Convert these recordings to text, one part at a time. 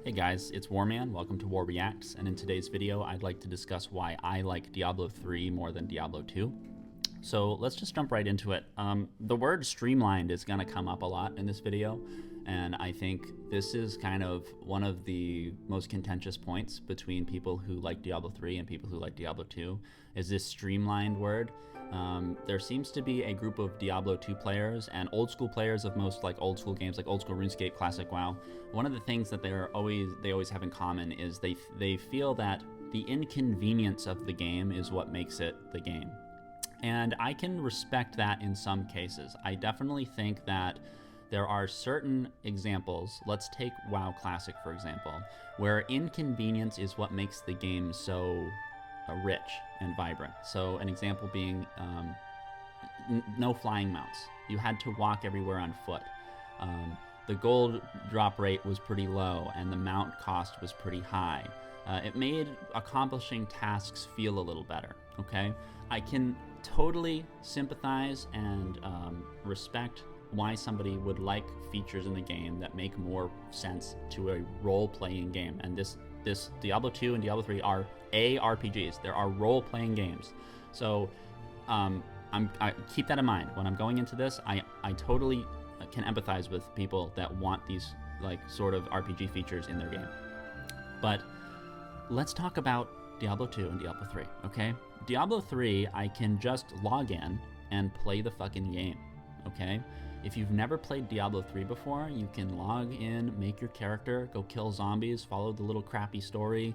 Hey guys, it's Warman. Welcome to War Reacts, and in today's video, I'd like to discuss why I like Diablo 3 more than Diablo 2. So let's just jump right into it. The word streamlined is going to come up a lot in this video, and I think this is kind of one of the most contentious points between people who like Diablo 3 and people who like Diablo 2, is this streamlined word. There seems to be a group of Diablo 2 players and old school players of most like old school games, like old school RuneScape, Classic WoW. One of the things that they always have in common is they feel that the inconvenience of the game is what makes it the game. And I can respect that in some cases. I definitely think that there are certain examples, let's take WoW Classic for example, where inconvenience is what makes the game so rich and vibrant. So an example being no flying mounts. You had to walk everywhere on foot. The gold drop rate was pretty low and the mount cost was pretty high. It made accomplishing tasks feel a little better, okay? I can totally sympathize and respect why somebody would like features in the game that make more sense to a role-playing game. And this Diablo 2 and Diablo 3 are ARPGs. There are role-playing games. So I keep that in mind. When I'm going into this, I totally can empathize with people that want these like sort of RPG features in their game. But let's talk about Diablo 2 and Diablo 3, okay? Diablo 3, I can just log in and play the fucking game, okay? If you've never played Diablo 3 before, you can log in, make your character, go kill zombies, follow the little crappy story,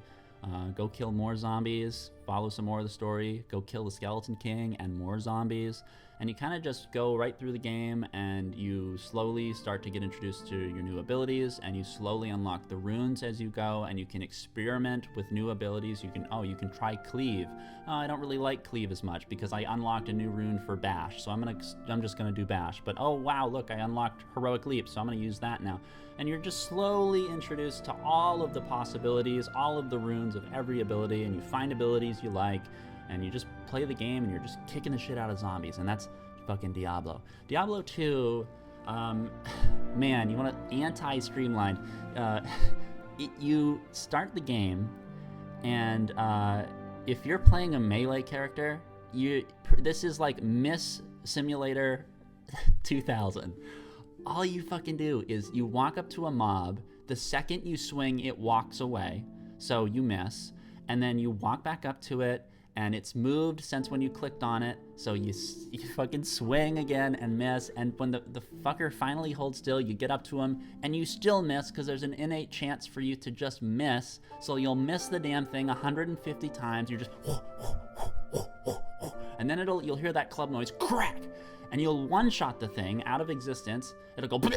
go kill more zombies, follow some more of the story, go kill the Skeleton King and more zombies, and you kind of just go right through the game and you slowly start to get introduced to your new abilities, and you slowly unlock the runes as you go, and you can experiment with new abilities. You can try Cleave. Oh, I don't really like Cleave as much because I unlocked a new rune for Bash, so I'm just gonna do Bash. But oh wow, look, I unlocked Heroic Leap, so I'm gonna use that now. And you're just slowly introduced to all of the possibilities, all of the runes of every ability, and you find abilities you like, and you just play the game and you're just kicking the shit out of zombies, and that's fucking Diablo. Diablo 2, man, you want to anti-streamlined. You start the game, and if you're playing a melee character, this is like Miss Simulator 2000. All you fucking do is you walk up to a mob, the second you swing, it walks away, so you miss, and then you walk back up to it, and it's moved since when you clicked on it, so you fucking swing again and miss, and when the fucker finally holds still, you get up to him, and you still miss, because there's an innate chance for you to just miss, so you'll miss the damn thing 150 times, you're just, and then you'll hear that club noise, crack, and you'll one-shot the thing out of existence, it'll go,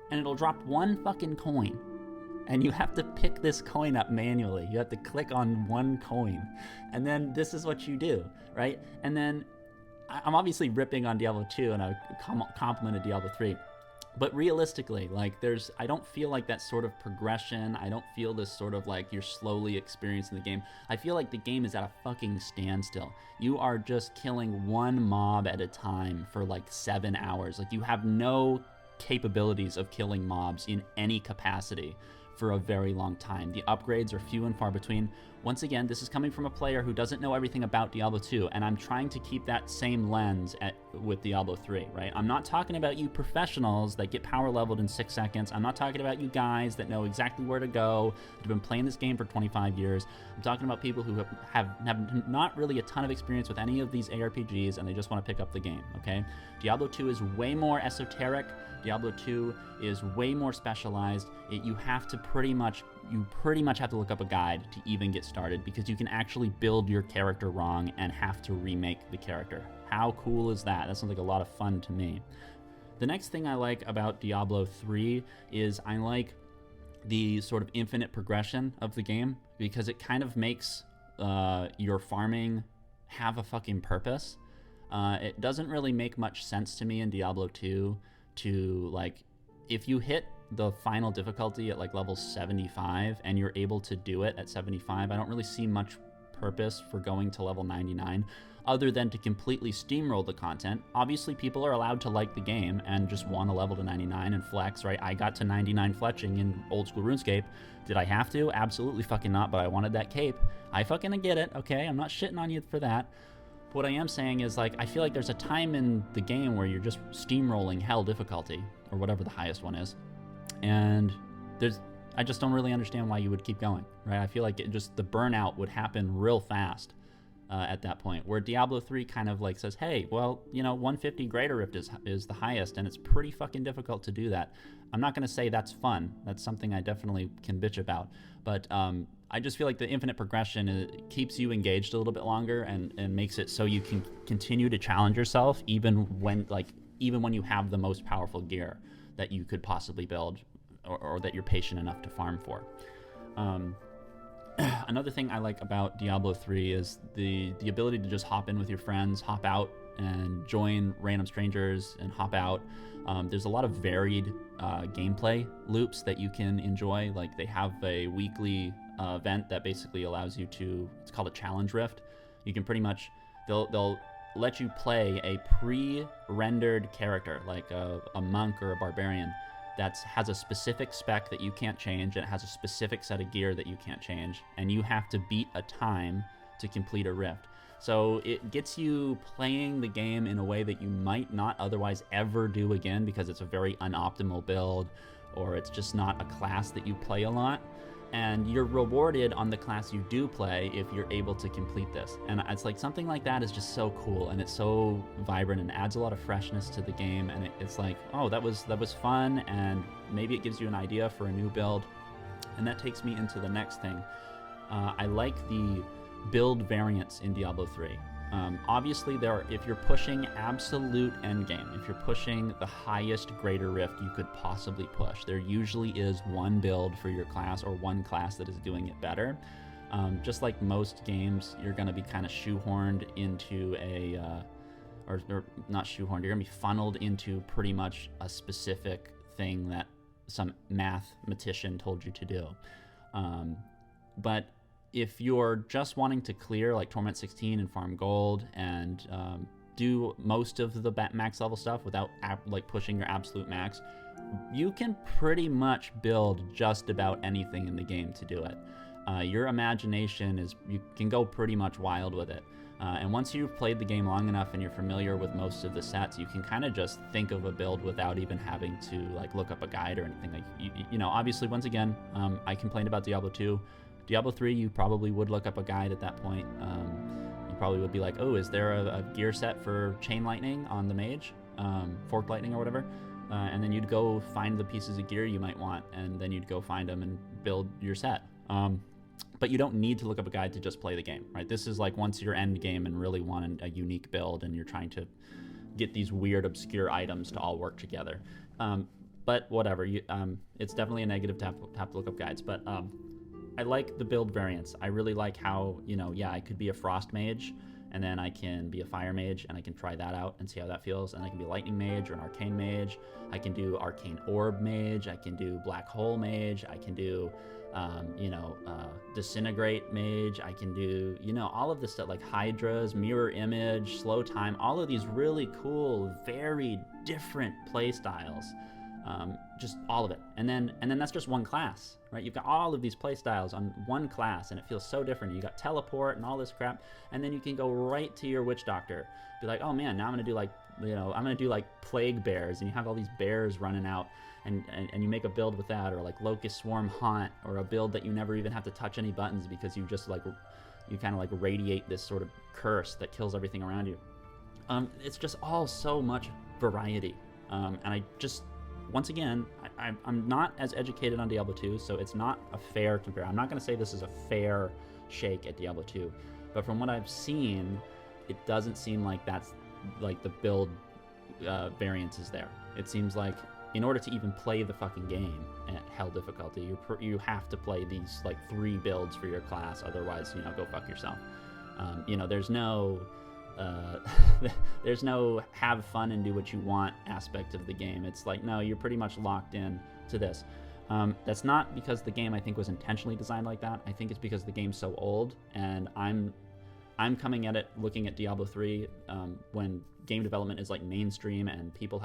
and it'll drop one fucking coin. And you have to pick this coin up manually. You have to click on one coin. And then this is what you do, right? And then I'm obviously ripping on Diablo 2 and I complimented Diablo 3. But realistically, like I don't feel like that sort of progression. I don't feel this sort of like you're slowly experiencing the game. I feel like the game is at a fucking standstill. You are just killing one mob at a time for like 7 hours. Like you have no capabilities of killing mobs in any capacity for a very long time. The upgrades are few and far between. Once again, this is coming from a player who doesn't know everything about Diablo 2, and I'm trying to keep that same lens with Diablo 3, right? I'm not talking about you professionals that get power leveled in 6 seconds. I'm not talking about you guys that know exactly where to go, that have been playing this game for 25 years. I'm talking about people who have not really a ton of experience with any of these ARPGs, and they just want to pick up the game, okay? Diablo 2 is way more esoteric. Diablo 2 is way more specialized. You pretty much have to look up a guide to even get started, because you can actually build your character wrong and have to remake the character. How cool is that? That sounds like a lot of fun to me. The next thing I like about Diablo 3 is I like the sort of infinite progression of the game, because it kind of makes your farming have a fucking purpose. It doesn't really make much sense to me in Diablo 2 to, like, if you hit the final difficulty at like level 75 and you're able to do it at 75, I don't really see much purpose for going to level 99. other than to completely steamroll the content. Obviously, people are allowed to like the game and just want to level to 99 and flex, right? I got to 99 fletching in old school RuneScape. Did I have to? Absolutely fucking not, but I wanted that cape. I fucking get it, okay? I'm not shitting on you for that. What I am saying is, like, I feel like there's a time in the game where you're just steamrolling hell difficulty, or whatever the highest one is, and I just don't really understand why you would keep going, right? I feel like the burnout would happen real fast at that point, where Diablo 3 kind of like says, hey, well, 150 Greater Rift is the highest, and it's pretty fucking difficult to do that. I'm not going to say that's fun. That's something I definitely can bitch about, but I just feel like the infinite progression keeps you engaged a little bit longer and makes it so you can continue to challenge yourself even when you have the most powerful gear that you could possibly build or that you're patient enough to farm for. Another thing I like about Diablo 3 is the ability to just hop in with your friends, hop out and join random strangers and hop out. There's a lot of varied gameplay loops that you can enjoy. Like, they have a weekly event that basically allows you to, it's called a challenge rift. You can pretty much, they'll let you play a pre-rendered character, like a monk or a barbarian, that has a specific spec that you can't change, and it has a specific set of gear that you can't change, and you have to beat a time to complete a rift. So it gets you playing the game in a way that you might not otherwise ever do again, because it's a very unoptimal build, or it's just not a class that you play a lot. And you're rewarded on the class you do play if you're able to complete this. And it's like, something like that is just so cool, and it's so vibrant and adds a lot of freshness to the game. And it's like, oh, that was fun, and maybe it gives you an idea for a new build. And that takes me into the next thing. I like the build variants in Diablo 3. Obviously, if you're pushing absolute endgame, if you're pushing the highest Greater Rift you could possibly push, there usually is one build for your class, or one class that is doing it better. Just like most games, you're going to be kind of shoehorned into or not shoehorned, you're going to be funneled into pretty much a specific thing that some mathematician told you to do. But if you're just wanting to clear like Torment 16 and farm gold and do most of the max level stuff without pushing your absolute max, you can pretty much build just about anything in the game to do it. Your imagination you can go pretty much wild with it. And once you've played the game long enough and you're familiar with most of the sets, you can kind of just think of a build without even having to look up a guide or anything. Obviously, once again, I complained about Diablo 2. Diablo 3, you probably would look up a guide at that point. You probably would be like, oh, is there a gear set for Chain Lightning on the Mage? Forked Lightning or whatever? And then you'd go find the pieces of gear you might want, and then you'd go find them and build your set. But you don't need to look up a guide to just play the game, right? This is like once you're end game and really want a unique build, and you're trying to get these weird, obscure items to all work together. But whatever, it's definitely a negative to have to look up guides, but I like the build variants. I really like how, I could be a Frost Mage, and then I can be a Fire Mage, and I can try that out and see how that feels. And I can be a Lightning Mage or an Arcane Mage. I can do Arcane Orb Mage. I can do Black Hole Mage. I can do, Disintegrate Mage. I can do, all of this stuff, like Hydras, Mirror Image, Slow Time, all of these really cool, very different play styles. Just all of it. And then that's just one class, right? You've got all of these play styles on one class, and it feels so different. You got teleport and all this crap, and then you can go right to your Witch Doctor. Be like, oh man, now I'm gonna do I'm gonna do Plague Bears, and you have all these bears running out, and you make a build with that, or like Locust Swarm Haunt, or a build that you never even have to touch any buttons because you just you kind of radiate this sort of curse that kills everything around you. It's just all so much variety, and I just, once again, I'm not as educated on Diablo 2, so it's not a fair comparison. I'm not going to say this is a fair shake at Diablo 2, but from what I've seen, it doesn't seem like that's the build variance is there. It seems like in order to even play the fucking game at hell difficulty, you have to play these 3 builds for your class. Otherwise, go fuck yourself. There's no there's no have fun and do what you want aspect of the game. It's no, you're pretty much locked in to this. That's not because the game, I think, was intentionally designed like that. I think it's because the game's so old, and I'm I'm coming at it looking at Diablo 3 when game development is like mainstream and people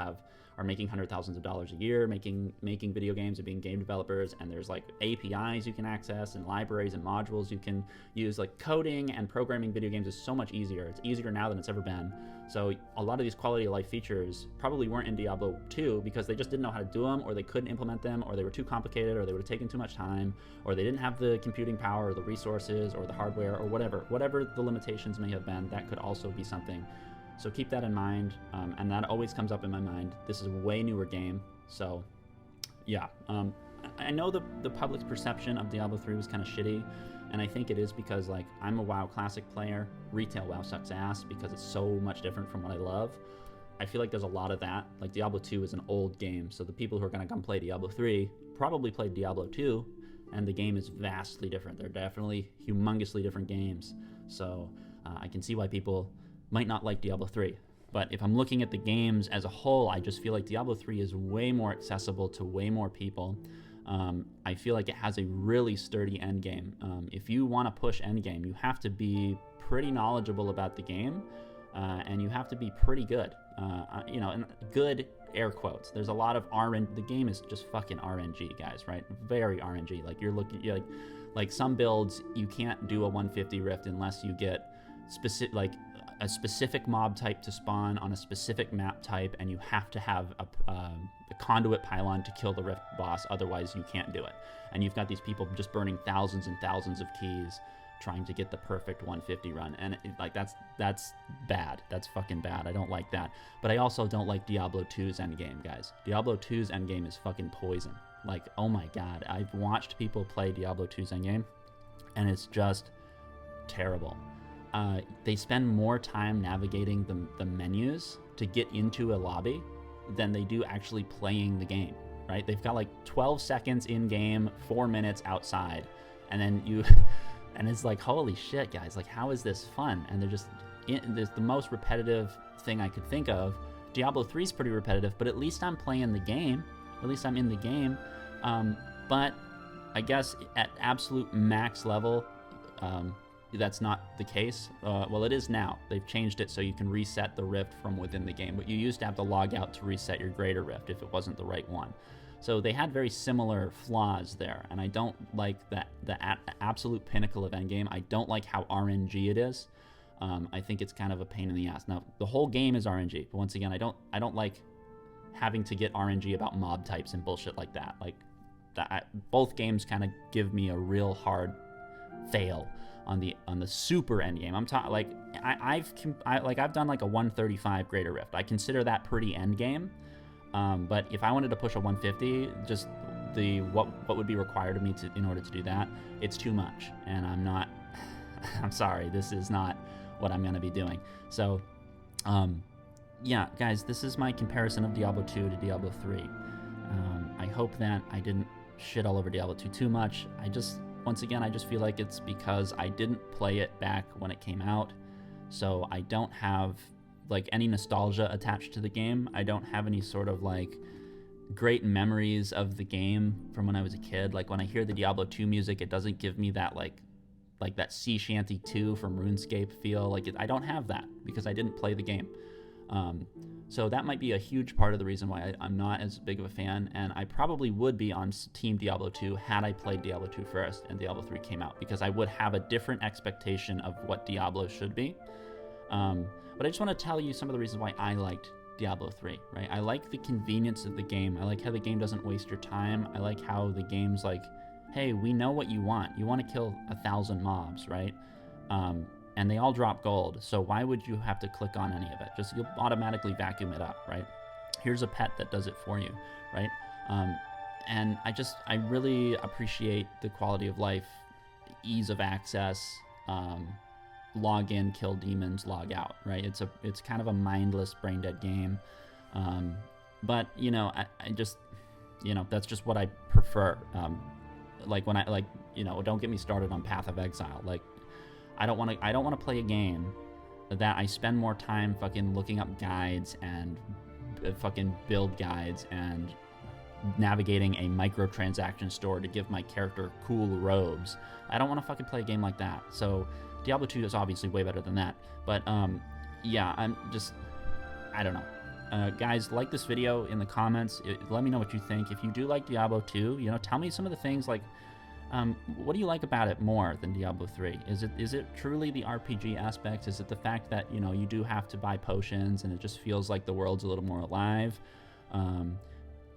are making $100,000s a year making video games and being game developers, and there's like APIs you can access and libraries and modules you can use. Like coding and programming video games is so much easier. It's easier now than it's ever been. So a lot of these quality of life features probably weren't in Diablo 2 because they just didn't know how to do them, or they couldn't implement them, or they were too complicated, or they would have taken too much time, or they didn't have the computing power or the resources or the hardware or whatever the limitations may have been. That could also be something. So keep that in mind, and that always comes up in my mind. This is a way newer game, so yeah. I know the public's perception of Diablo 3 was kind of shitty, and I think it is because like I'm a WoW Classic player. Retail WoW sucks ass because it's so much different from what I love. I feel like there's a lot of that. Like Diablo 2 is an old game, so the people who are going to come play Diablo 3 probably played Diablo 2, and the game is vastly different. They're definitely humongously different games, so I can see why people might not like Diablo 3. But if I'm looking at the games as a whole, I just feel like Diablo 3 is way more accessible to way more people. I feel like it has a really sturdy endgame. If you want to push endgame, you have to be pretty knowledgeable about the game, and you have to be pretty good. And good air quotes. There's a lot of RNG. The game is just fucking RNG, guys, right? Very RNG. Like you're looking, like some builds, you can't do a 150 rift unless you get a specific mob type to spawn on a specific map type, and you have to have a conduit pylon to kill the rift boss, otherwise you can't do it. And you've got these people just burning thousands and thousands of keys trying to get the perfect 150 run, and that's bad. That's fucking bad. I don't like that. But I also don't like Diablo 2's endgame, guys. Diablo 2's endgame is fucking poison. Like, oh my god, I've watched people play Diablo 2's endgame, and it's just terrible. They spend more time navigating the menus to get into a lobby than they do actually playing the game, right? They've got like 12 seconds in game, 4 minutes outside, and then and it's like, holy shit, guys, like how is this fun? And there's the most repetitive thing I could think of. Diablo 3 is pretty repetitive, but at least I'm playing the game. At least I'm in the game. But I guess at absolute max level, that's not the case. Well, it is now. They've changed it so you can reset the rift from within the game, but you used to have to log out to reset your greater rift if it wasn't the right one. So they had very similar flaws there, and I don't like that the absolute pinnacle of endgame. I don't like how RNG it is. I think it's kind of a pain in the ass. Now, the whole game is RNG, but once again, I don't like having to get RNG about mob types and bullshit like that. Like both games kind of give me a real hard fail on the super end game. I'm talking like I've done like a 135 greater rift. I consider that pretty end game. But if I wanted to push a 150, just what would be required of me in order to do that, it's too much, and I'm not. I'm sorry, this is not what I'm going to be doing. So, yeah, guys, this is my comparison of Diablo 2 to Diablo 3. I hope that I didn't shit all over Diablo 2 too much. Once again, I just feel like it's because I didn't play it back when it came out, so I don't have like any nostalgia attached to the game. I don't have any sort of like great memories of the game from when I was a kid. Like when I hear the Diablo 2 music, it doesn't give me that like that Sea Shanty 2 from RuneScape feel. Like I don't have that because I didn't play the game. So that might be a huge part of the reason why I'm not as big of a fan, and I probably would be on Team Diablo 2 had I played Diablo 2 first and Diablo 3 came out, because I would have a different expectation of what Diablo should be. But I just want to tell you some of the reasons why I liked Diablo 3, right? I like the convenience of the game. I like how the game doesn't waste your time. I like how the game's like, hey, we know what you want. You want to kill 1,000 mobs, right? And they all drop gold, so why would you have to click on any of it? Just you'll automatically vacuum it up, right? Here's a pet that does it for you, right? And I really appreciate the quality of life, ease of access, log in, kill demons, log out, right? It's kind of a mindless, brain dead game. But I just, that's just what I prefer. Don't get me started on Path of Exile. Like, I don't want to play a game that I spend more time fucking looking up guides and fucking build guides and navigating a microtransaction store to give my character cool robes. I don't want to fucking play a game like that. So Diablo 2 is obviously way better than that. But yeah, I don't know. Guys, like this video in the comments. Let me know what you think. If you do like Diablo 2, you know, tell me some of the things like, what do you like about it more than Diablo 3? Is it truly the RPG aspect? Is it the fact that, you know, you do have to buy potions and it just feels like the world's a little more alive?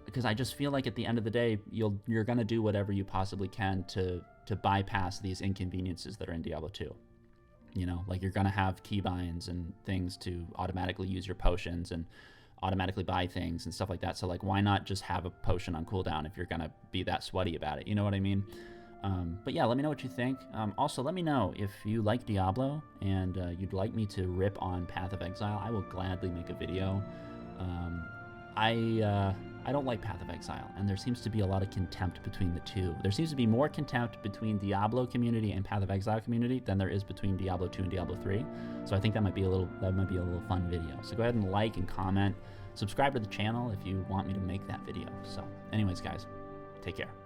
Because I just feel like at the end of the day, you're gonna do whatever you possibly can to bypass these inconveniences that are in Diablo 2. You know, like you're gonna have keybinds and things to automatically use your potions and automatically buy things and stuff like that. So like, why not just have a potion on cooldown if you're gonna be that sweaty about it? You know what I mean? But yeah, let me know what you think. Also, let me know if you like Diablo and you'd like me to rip on Path of Exile. I will gladly make a video. I don't like Path of Exile, and there seems to be a lot of contempt between the two. There seems to be more contempt between Diablo community and Path of Exile community than there is between Diablo 2 and Diablo 3. So I think that might be a little fun video. So go ahead and like and comment, subscribe to the channel if you want me to make that video. So anyways, guys, take care.